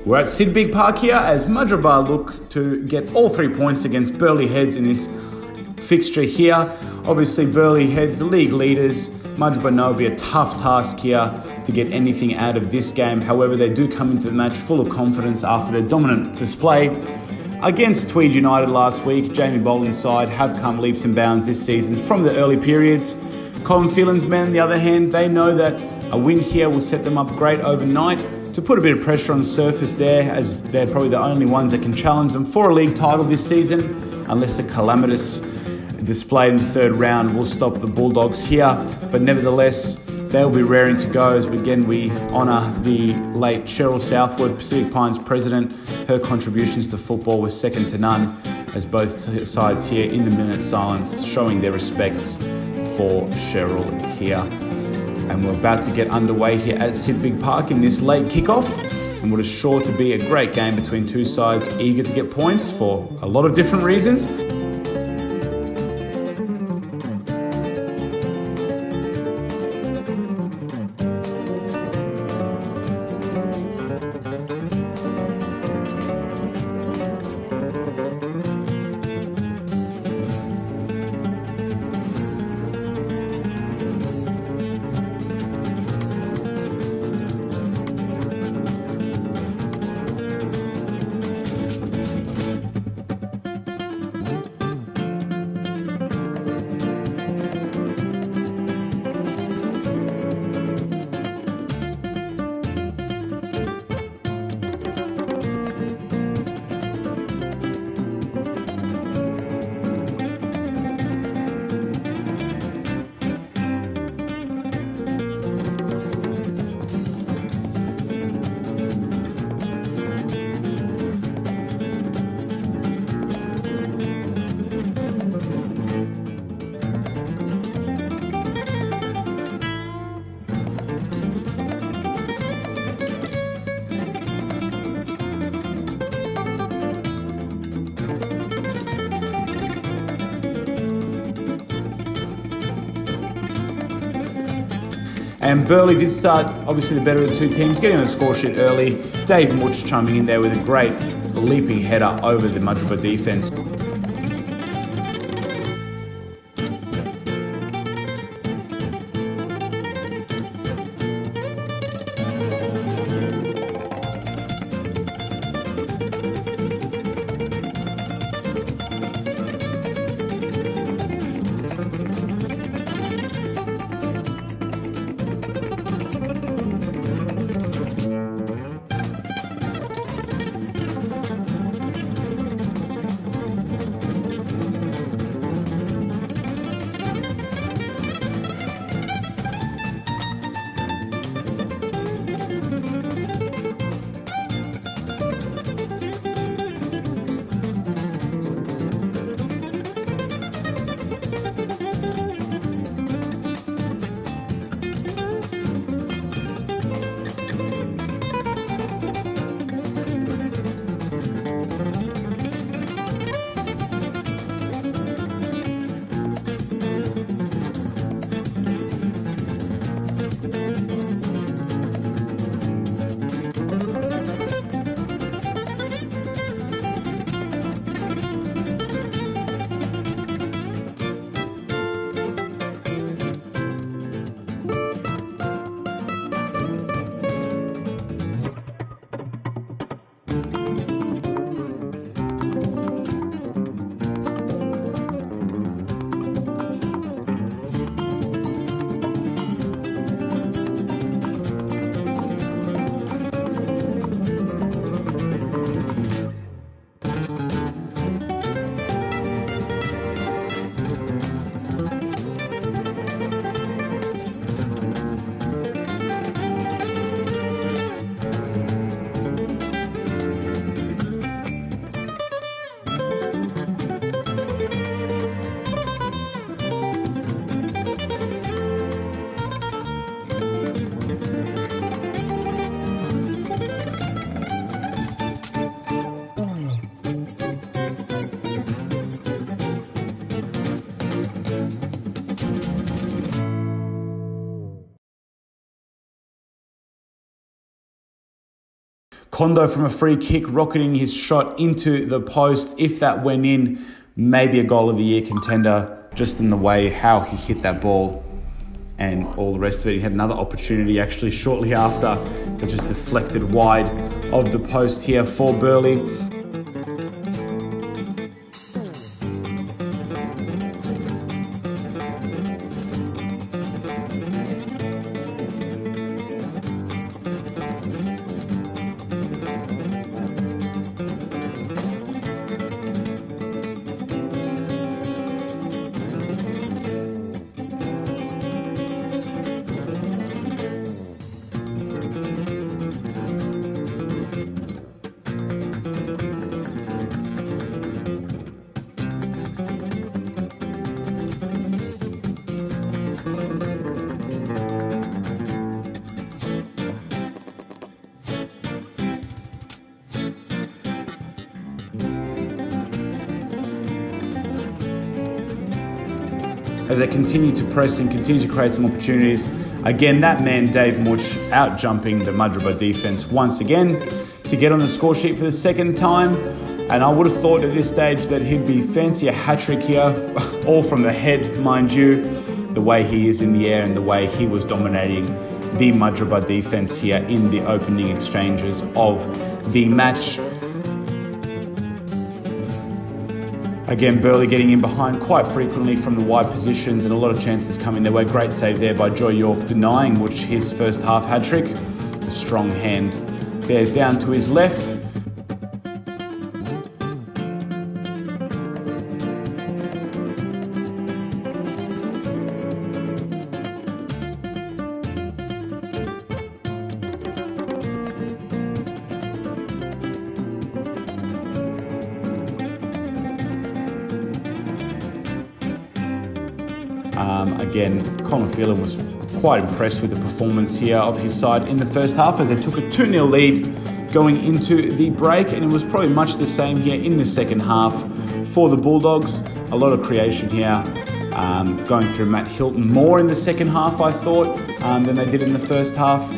We're at Sid Big Park here as Mudgeeraba look to get all 3 points against Burleigh Heads in this fixture here. Obviously Burleigh Heads, the league leaders. Mudgeeraba know it'll be a tough task here to get anything out of this game. However, they do come into the match full of confidence after their dominant display against Tweed United last week. Jamie Boland's side have come leaps and bounds this season from the early periods. Colin Phelan's men, on the other hand, they know that a win here will set them up great overnight to put a bit of pressure on the surface there, as they're probably the only ones that can challenge them for a league title this season, unless a calamitous display in the third round will stop the Bulldogs here. But nevertheless, they'll be raring to go as we honour the late Cheryl Southwood, Pacific Pines president. Her contributions to football were second to none, as both sides here in the minute silence showing their respects for Cheryl here. And we're about to get underway here at Sid Big Park in this late kickoff, and what is sure to be a great game between two sides eager to get points for a lot of different reasons. And Burleigh did start, obviously the better of the two teams, getting on the score sheet early. Dave Mutch chiming in there with a great leaping header over the Mudgeeraba defence. Kondo from a free kick, rocketing his shot into the post. If that went in, maybe a goal of the year contender, just in the way how he hit that ball and all the rest of it. He had another opportunity actually shortly after, but just deflected wide of the post here for Burleigh. As they continue to press and continue to create some opportunities. Again, that man, Dave Mudge, out jumping the Mudgeeraba defense once again to get on the score sheet for the second time. And I would have thought at this stage that he'd be fancy a hat-trick here, all from the head, mind you, the way he is in the air and the way he was dominating the Mudgeeraba defense here in the opening exchanges of the match. Again, Burleigh getting in behind quite frequently from the wide positions and a lot of chances coming their way. Great save there by Joy York, denying Mudge his first half hat-trick. A strong hand bears down to his left. Again, Colin Phelan was quite impressed with the performance here of his side in the first half as they took a 2-0 lead going into the break, and it was probably much the same here in the second half for the Bulldogs. A lot of creation here, going through Matt Hilton more in the second half, I thought, than they did in the first half.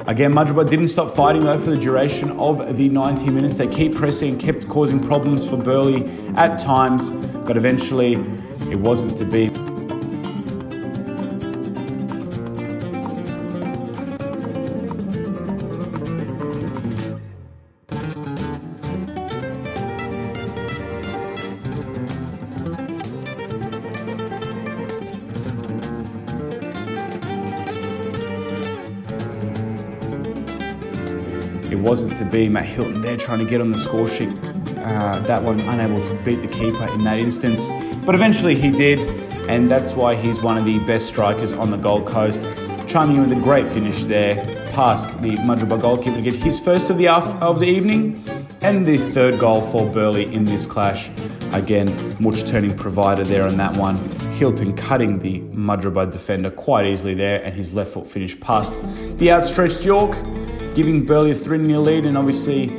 Again, Mudgeeraba didn't stop fighting though for the duration of the 90 minutes. They keep pressing, kept causing problems for Burleigh at times, but eventually it wasn't to be. It wasn't to be. Matt Hilton there trying to get on the score sheet. That one unable to beat the keeper in that instance. But eventually he did, and that's why he's one of the best strikers on the Gold Coast. chiming in with a great finish there, past the Mudgeeraba goalkeeper to get his first of the evening, and the third goal for Burleigh in this clash. Again, Mutch turning provider there on that one. Hilton cutting the Mudgeeraba defender quite easily there, and his left foot finish past the outstretched York, giving Burleigh a 3-0 lead, and obviously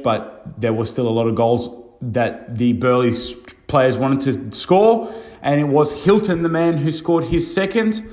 but there were still a lot of goals that the Burleigh players wanted to score, and it was Hilton, the man who scored his second,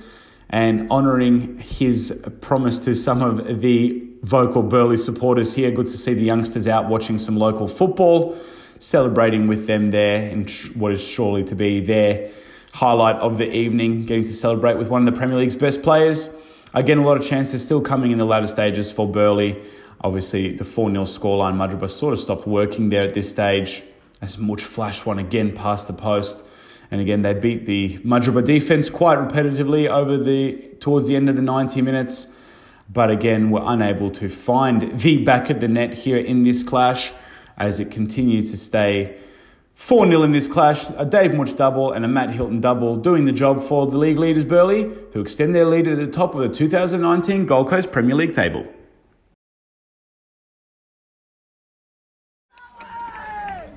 and honouring his promise to some of the vocal Burleigh supporters here. Good to see the youngsters out watching some local football, celebrating with them there in what is surely to be their highlight of the evening, getting to celebrate with one of the Premier League's best players. Again, a lot of chances still coming in the latter stages for Burleigh. Obviously, the 4-0 scoreline, Mudgeeraba sort of stopped working there at this stage, as Mutch flashed one again past the post. And again, they beat the Mudgeeraba defence quite repetitively towards the end of the 90 minutes. But again, were unable to find the back of the net here in this clash, as it continued to stay 4-0 in this clash. A Dave Mutch double and a Matt Hilton double doing the job for the league leaders Burleigh, who extend their lead at the top of the 2019 Gold Coast Premier League table.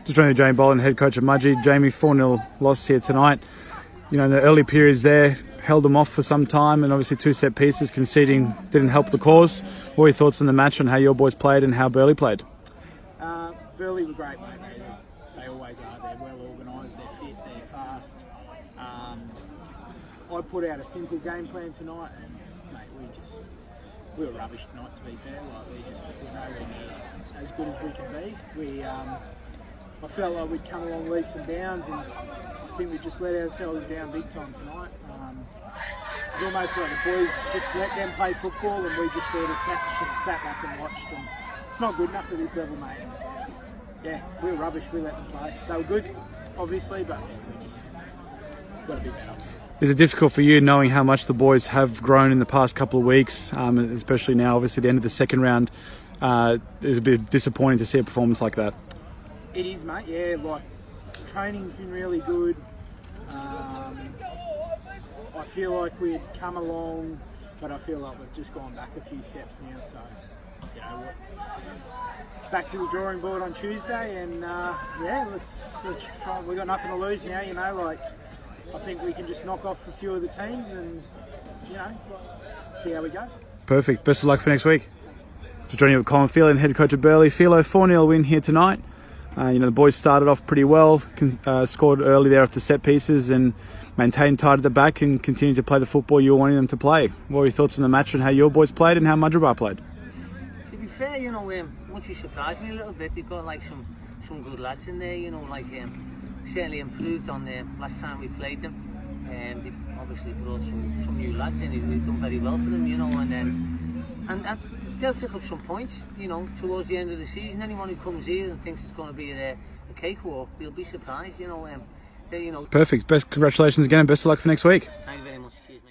Just joining Jamie Boland, head coach of Mudgee. Jamie, 4-0 loss here tonight. You know, in the early periods there, held them off for some time, and obviously 2 set pieces, conceding didn't help the cause. What were your thoughts on the match and how your boys played and how Burleigh played? Burleigh were great, mate. They always are. They're well organised, they're fit, they're fast. I put out a simple game plan tonight, and mate, we were rubbish tonight, to be fair. We're nowhere near as good as we can be. I felt like we'd come along leaps and bounds, and I think we just let ourselves down big time tonight. It was almost like the boys just let them play football, and we just sort of sat back and watched. And it's not good enough at this level, mate. Yeah, we were rubbish. We let them play. They were good, obviously, but we just got to be better. Is it difficult for you knowing how much the boys have grown in the past couple of weeks, especially now, obviously, the end of the second round? It's a bit disappointing to see a performance like that. It is, mate. Yeah, like training's been really good. I feel like we'd come along, but I feel like we've just gone back a few steps now. So, you know what? Back to the drawing board on Tuesday, and yeah, let's try. We've got nothing to lose now. You know, like I think we can just knock off a few of the teams, and you know, see how we go. Perfect. Best of luck for next week. Just joining you with Colin Phelan, head coach of Burleigh. Philo, 4-0 win here tonight. You know, the boys started off pretty well, scored early there off the set pieces and maintained tight at the back and continued to play the football you were wanting them to play. What were your thoughts on the match and how your boys played and how Mudgeeraba played? To be fair, you know, Mudgee surprised me a little bit. They've got like some good lads in there, you know, like certainly improved on the last time we played them. They obviously brought some new lads in who've done very well for them, you know, and they'll pick up some points, you know, towards the end of the season. Anyone who comes here and thinks it's going to be a cakewalk, they'll be surprised, you know. Perfect. Congratulations again and best of luck for next week. Thank you very much.